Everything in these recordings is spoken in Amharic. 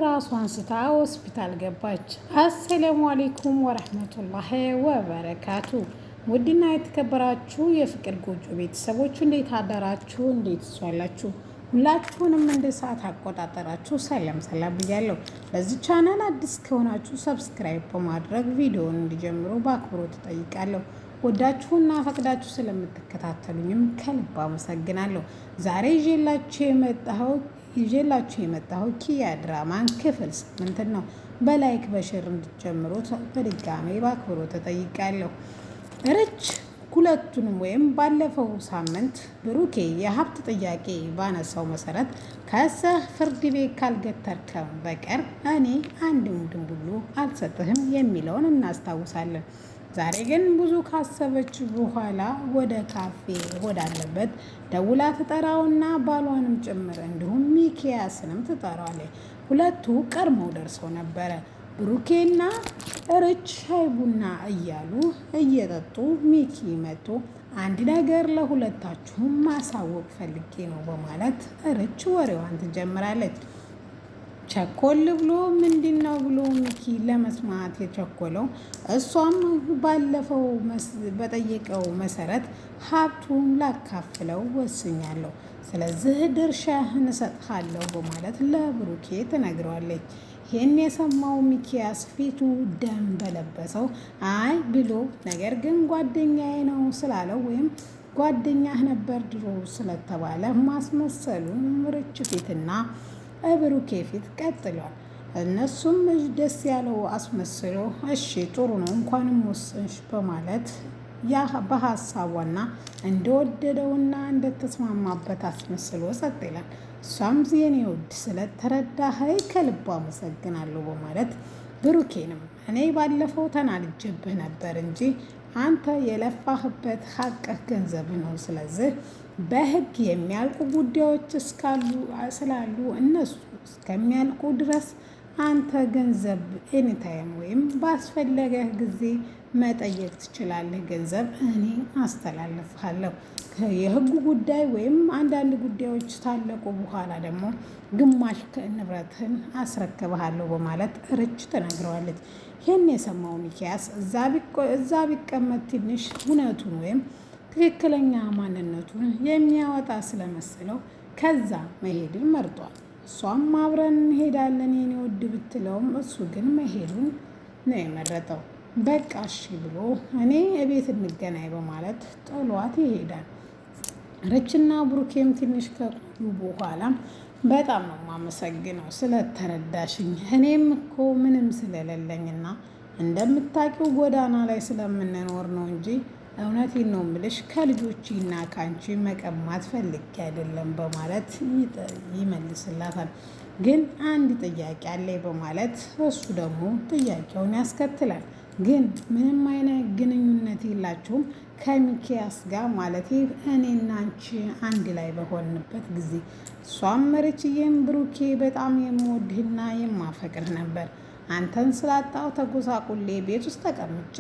ራሷን ስታ ሆስፒታል ገባች። አሰላሙ አሌይኩም ወረህመቱላሂ ወበረካቱ። ውድና የተከበራችሁ የፍቅር ጎጆ ቤተሰቦች እንዴት አደራችሁ? እንዴት ዋላችሁ? ሁላችሁንም እንደ ሰዓት አቆጣጠራችሁ ሰላም ብያለሁ። ለዚህ ቻናል አዲስ ከሆናችሁ ሰብስክራይብ በማድረግ ቪዲዮውን እንዲጀምሩ በአክብሮት እጠይቃለሁ። ወዳችሁና ፈቅዳችሁ ስለምትከታተሉኝም ከልብ አመሰግናለሁ። ዛሬ ይዤላችሁ የመጣሁ ኪያ ድራማን ክፍል 8 ነው። በላይክ በሽር እንድትጀምሩት በድጋሚ በአክብሮት እጠይቃለሁ። ርች ሁለቱንም ወይም ባለፈው ሳምንት ብሩኬ የሀብት ጥያቄ ባነሳው መሰረት ከሰህ ፍርድ ቤት ካልገተርከም በቀር እኔ አንድ ድንቡሉ አልሰጥህም የሚለውን እናስታውሳለን። ዛሬ ግን ብዙ ካሰበች በኋላ ወደ ካፌ ወዳለበት ደውላ ትጠራውና ባሏንም ጭምር እንዲሁም ሚኪያስንም ትጠራዋለች። ሁለቱ ቀድመው ደርሰው ነበረ። ብሩኬና ርች ሻይ ቡና እያሉ እየጠጡ ሚኪ መጥቶ አንድ ነገር ለሁለታችሁም ማሳወቅ ፈልጌ ነው በማለት ርች ወሬዋን ትጀምራለች። ቸኮል ብሎ ምንድን ነው ብሎ ሚኪ ለመስማት የቸኮለው እሷም ባለፈው በጠየቀው መሰረት ሀብቱን ላካፍለው ወስኛለሁ፣ ስለዚህ ድርሻህን እሰጥሃለሁ በማለት ለብሩኬ ትነግረዋለች። ይህን የሰማው ሚኪያስ ፊቱ ደም በለበሰው አይ ብሎ ነገር ግን ጓደኛዬ ነው ስላለው ወይም ጓደኛህ ነበር ድሮ ስለተባለ ማስመሰሉን ርች ፊትና ብሩኬ ፊት ቀጥሏል። እነሱም ደስ ያለው አስመስሎ እሺ ጥሩ ነው እንኳንም ወሰንሽ በማለት በሀሳቧና እንደወደደውና እንደተስማማበት አስመስሎ ጸጥ ይላል። እሷም የኔ ውድ ስለተረዳኸኝ ከልባ አመሰግናለሁ በማለት ብሩኬንም እኔ ባለፈው ተናድጄብህ ነበር እንጂ አንተ የለፋህበት ሀቅህ ገንዘብህ ነው። ስለዚህ በህግ የሚያልቁ ጉዳዮች ስላሉ እነሱ እስከሚያልቁ ድረስ አንተ ገንዘብ ኤኒታይም ወይም ባስፈለገህ ጊዜ መጠየቅ ትችላለህ። ገንዘብ እኔ አስተላልፍሃለሁ። የህጉ ጉዳይ ወይም አንዳንድ ጉዳዮች ታለቁ በኋላ ደግሞ ግማሽ ንብረትህን አስረክብሃለሁ በማለት ርች ተናግረዋለች። ይህን የሰማው ሚኪያስ እዛ ቢቀመጥ ትንሽ እውነቱን ወይም ትክክለኛ ማንነቱን የሚያወጣ ስለመሰለው ከዛ መሄድን መርጧል። እሷም አብረን እንሄዳለን የኔ ውድ ብትለውም እሱ ግን መሄዱን ነው የመረጠው። በቃ እሺ ብሎ እኔ እቤት እንገናኝ በማለት ጥሏት ይሄዳል። ርችና ብሩኬም ትንሽ ከቆዩ በኋላም በጣም ነው የማመሰግነው ስለተረዳሽኝ፣ እኔም እኮ ምንም ስለሌለኝና እንደምታውቂው ጎዳና ላይ ስለምንኖር ነው እንጂ እውነቴን ነው የምልሽ ከልጆችና ከአንቺ መቀማት ፈልጌ አይደለም በማለት ይመልስላታል። ግን አንድ ጥያቄ አለኝ በማለት እሱ ደግሞ ጥያቄውን ያስከትላል። ግን ምንም አይነት ግንኙነት የላችሁም ከሚኪያስ ጋር ማለት እኔና አንቺ አንድ ላይ በሆንበት ጊዜ? እሷም ርችዬም ብሩኬ በጣም የምወድህና የማፈቅርህ ነበር። አንተን ስላጣው ተጎሳቁሌ ቤት ውስጥ ተቀምጬ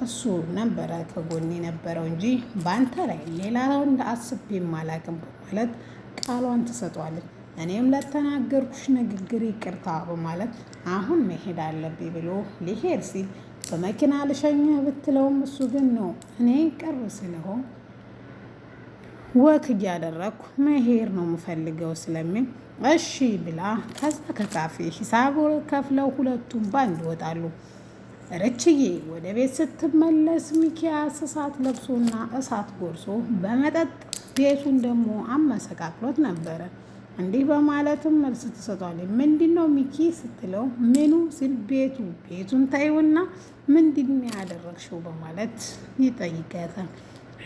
እሱ ነበረ ከጎኔ ነበረው እንጂ በአንተ ላይ ሌላ ወንድ አስቤም አላቅም በማለት ቃሏን ትሰጧለች። እኔም ለተናገርኩሽ ንግግር ይቅርታ በማለት አሁን መሄድ አለብኝ ብሎ ሊሄድ ሲል በመኪና ልሸኝህ ብትለውም እሱ ግን ነው እኔ ቅርብ ስለሆን ወክ እያደረግኩ መሄድ ነው የምፈልገው ስለሚል እሺ ብላ ከዛ ከካፌ ሂሳብ ከፍለው ሁለቱም ባንድ ይወጣሉ። ርችዬ ወደ ቤት ስትመለስ ሚኪያስ እሳት ለብሶና እሳት ጎርሶ በመጠጥ ቤቱን ደግሞ አመሰቃቅሎት ነበረ። እንዲህ በማለትም መልስ ትሰጧለች። ምንድን ነው ሚኪ ስትለው ምኑ ሲል ቤቱን ታይውና ምንድን ያደረግሽው በማለት ይጠይቃታል።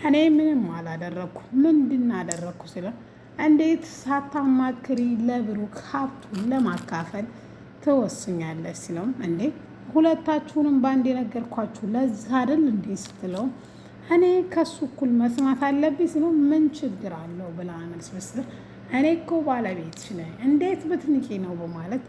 እኔ ምንም አላደረግኩ ምንድን አደረግኩ ስለው እንዴት ሳታማክሪ ለብሩክ ሀብቱን ለማካፈል ትወስኛለች ሲለውም እንዴ ሁለታችሁንም በአንድ የነገርኳችሁ ለዚህ አይደል እንዴ ስትለው እኔ ከሱ እኩል መስማት አለብኝ ሲለው ምን ችግር አለው ብላ መልስ ብስል እኔ እኮ ባለቤትሽ ነኝ እንዴት ብትንቂ ነው በማለት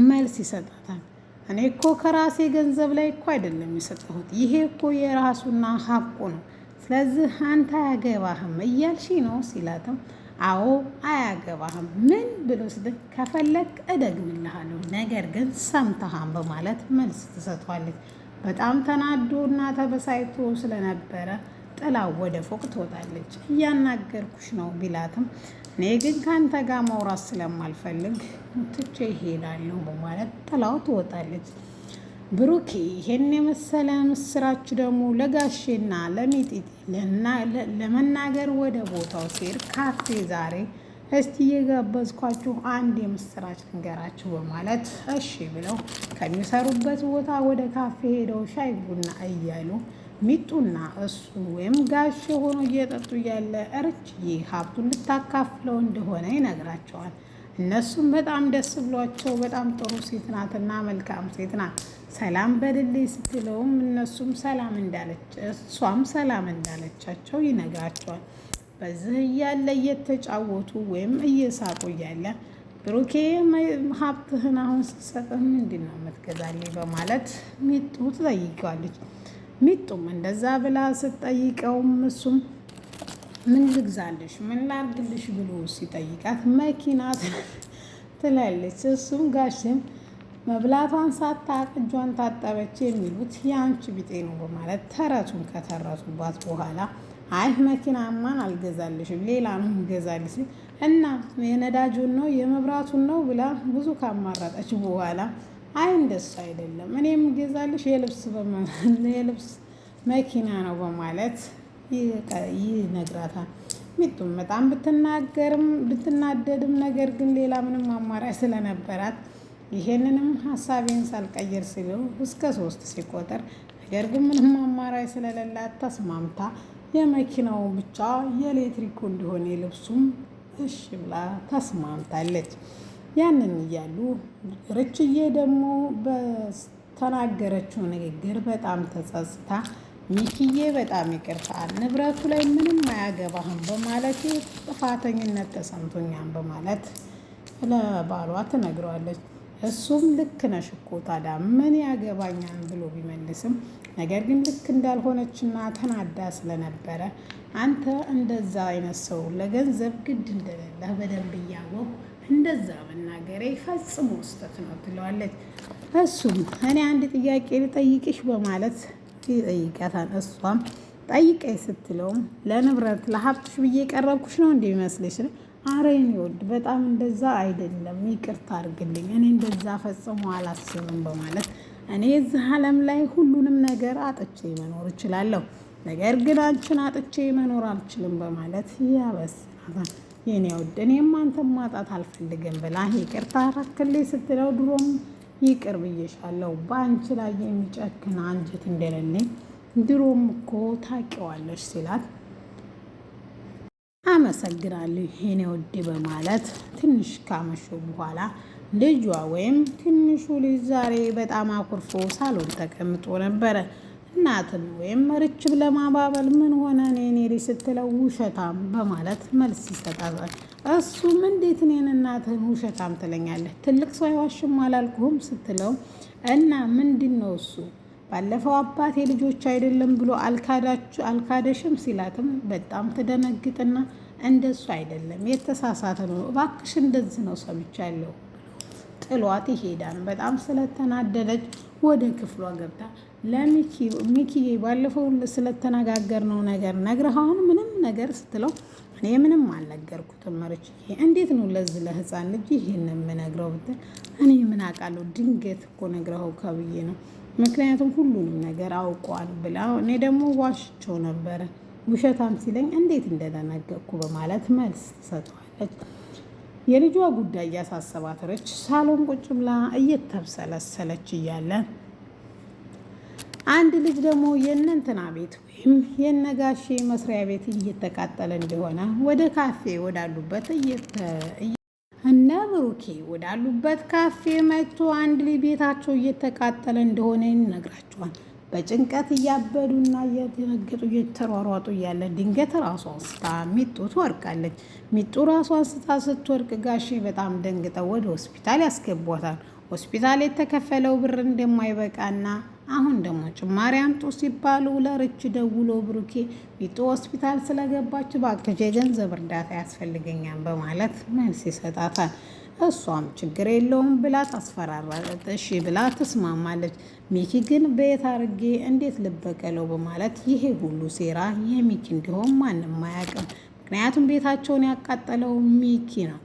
መልስ ይሰጣታል። እኔ እኮ ከራሴ ገንዘብ ላይ እኮ አይደለም የሰጠሁት፣ ይሄ እኮ የራሱና ሀቁ ነው። ስለዚህ አንተ አያገባህም እያልሽ ነው ሲላትም አዎ አያገባህም ምን ብሎ ስትል ከፈለግ እደግምልሃለሁ ነገር ግን ሰምተሃም በማለት መልስ ትሰጧለች። በጣም ተናዶ እና ተበሳይቶ ስለነበረ ጥላው ወደ ፎቅ ትወጣለች። እያናገርኩሽ ነው ቢላትም እኔ ግን ከአንተ ጋር ማውራት ስለማልፈልግ ትቼ ይሄዳለሁ በማለት ጥላው ትወጣለች። ብሩኬ ይሄን የመሰለ ምስራች ደግሞ ለጋሼና ለሚጢጢ ለመናገር ወደ ቦታው ሲሄድ ካፌ ዛሬ እስቲ የጋበዝኳችሁ አንድ የምስራች ንገራችሁ በማለት እሺ ብለው ከሚሰሩበት ቦታ ወደ ካፌ ሄደው ሻይ ቡና እያሉ ሚጡና እሱ ወይም ጋሼ ሆኖ እየጠጡ እያለ እርችዬ ሀብቱን ልታካፍለው እንደሆነ ይነግራቸዋል። እነሱም በጣም ደስ ብሏቸው በጣም ጥሩ ሴት ናትና መልካም ሴት ናት ሰላም በልልኝ ስትለውም እነሱም ሰላም እንዳለች እሷም ሰላም እንዳለቻቸው ይነግራቸዋል። በዚህ እያለ እየተጫወቱ ወይም እየሳቁ እያለ ብሩኬ ሀብትህን አሁን ስትሰጥህ ምንድን ነው የምትገዛልኝ በማለት ሚጡ ትጠይቀዋለች። ሚጡም እንደዛ ብላ ስትጠይቀውም እሱም ምን ልግዛልሽ ምን ላርግልሽ ብሎ ሲጠይቃት መኪና ትላለች። እሱም ጋሽም መብላቷን ሳታቅ እጇን ታጠበች የሚሉት የአንቺ ቢጤ ነው በማለት ተረቱን ከተረቱባት በኋላ አይ መኪናማን አልገዛልሽም ሌላ ነው የምገዛልሽ እና የነዳጁን ነው የመብራቱን ነው ብላ ብዙ ካማራጠች በኋላ አይ እንደሱ አይደለም እኔ የምገዛልሽ የልብስ መኪና ነው በማለት ይነግራታል። ሚጡም በጣም ብትናደድም ነገር ግን ሌላ ምንም አማራጭ ስለነበራት ይሄንንም ሀሳቤን ሳልቀይር ሲለው እስከ 3 ሲቆጠር ነገር ግን ምንም አማራጭ ስለሌላት ተስማምታ የመኪናው ብቻ የኤሌክትሪኩ እንዲሆን የልብሱም እሺ ብላ ተስማምታለች። ያንን እያሉ ርችዬ ደግሞ በተናገረችው ንግግር በጣም ተጸጽታ ሚኪዬ በጣም ይቅርታ ንብረቱ ላይ ምንም አያገባህም በማለት ጥፋተኝነት ተሰምቶኛል በማለት ለባሏ ትነግረዋለች። እሱም ልክ ነሽ እኮ ታዲያ ምን ያገባኛል ብሎ ቢመልስም ነገር ግን ልክ እንዳልሆነችና ተናዳ ስለነበረ አንተ እንደዛ አይነት ሰው ለገንዘብ ግድ እንደሌለህ በደንብ እያወቅሁ እንደዛ መናገሬ ፈጽሞ ስህተት ነው ትለዋለች። እሱም እኔ አንድ ጥያቄ ልጠይቅሽ በማለት ይጠይቃታል። እሷም ጠይቀኝ ስትለውም ለንብረት ለሀብትሽ ብዬ የቀረብኩሽ ነው እንደሚመስልሽ? አረ የኔ ውድ በጣም እንደዛ አይደለም ይቅርታ አድርግልኝ እኔ እንደዛ ፈጽሞ አላስብም በማለት እኔ እዚህ ዓለም ላይ ሁሉንም ነገር አጥቼ መኖር እችላለሁ ነገር ግን አንቺን አጥቼ መኖር አልችልም በማለት ያበስራታል። የኔ ውድ እኔም አንተን ማጣት አልፈልግም ብላ ይቅርታ አደረክልኝ ስትለው ድሮም ይቅር ብዬሻለሁ በአንቺ ላይ የሚጨክን አንጀት እንደሌለኝ ድሮም እኮ ታውቂዋለሽ ሲላት አመሰግናለሁ የኔ ውድ በማለት ትንሽ ካመሹ በኋላ ልጇ ወይም ትንሹ ልጅ ዛሬ በጣም አኩርፎ ሳሎን ተቀምጦ ነበረ። እናትን ወይም ርችብ ለማባበል ምን ሆነ እኔ ልጅ ስትለው ውሸታም በማለት መልስ ይሰጣታል። እሱም እንዴት እኔን እናትህን ውሸታም ትለኛለህ? ትልቅ ሰው አይዋሽም አላልኩህም ስትለው እና ምንድን ነው እሱ ባለፈው አባቴ ልጆች አይደለም ብሎ አልካደሽም ሲላትም በጣም ትደነግጥና እንደሱ አይደለም የተሳሳተ ነው እባክሽ እንደዚህ ነው ሰምቻለሁ ጥሏት ይሄዳል። በጣም ስለተናደደች ወደ ክፍሏ ገብታ ለሚኪዬ ባለፈው ስለተነጋገርነው ነገር ነግረህ አሁን ምንም ነገር ስትለው እኔ ምንም አልነገርኩትም መርችዬ እንዴት ነው ለዚህ ለህፃን ልጅ ይህን የምነግረው ብትል እኔ ምን አውቃለሁ ድንገት እኮ ነግረኸው ከብዬ ነው ምክንያቱም ሁሉንም ነገር አውቋል ብላ እኔ ደግሞ ዋሽቸው ነበረ ውሸታም ሲለኝ እንዴት እንደተነገርኩ በማለት መልስ ትሰጠዋለች። የልጇ ጉዳይ እያሳሰባት ርች ሳሎን ቁጭ ብላ እየተብሰለሰለች እያለ አንድ ልጅ ደግሞ የእነንትና ቤት ወይም የነጋሼ መስሪያ ቤት እየተቃጠለ እንደሆነ ወደ ካፌ ወዳሉበት እነ ብሩኬ ወዳሉበት ካፌ መጥቶ አንድ ልጅ ቤታቸው እየተቃጠለ እንደሆነ ይነግራቸዋል። በጭንቀት እያበዱና እየተነገጡ እየተሯሯጡ እያለ ድንገት ራሷን ስታ ሚጡ ትወርቃለች። ሚጡ ራሷን ስታ ስትወርቅ ጋሼ በጣም ደንግጠው ወደ ሆስፒታል ያስገቧታል። ሆስፒታል የተከፈለው ብር እንደማይበቃና አሁን ደግሞ ጭማሪ አምጡ ሲባሉ ለርች ደውሎ ብሩኬ ሚጡ ሆስፒታል ስለገባች እባክሽ የገንዘብ እርዳታ ያስፈልገኛል በማለት መልስ ይሰጣታል። እሷም ችግር የለውም ብላ ታስፈራራለች። እሺ ብላ ትስማማለች። ሚኪ ግን በየት አድርጌ እንዴት ልበቀለው በማለት ይሄ ሁሉ ሴራ የሚኪ እንዲሆን ማንም አያውቅም። ምክንያቱም ቤታቸውን ያቃጠለው ሚኪ ነው።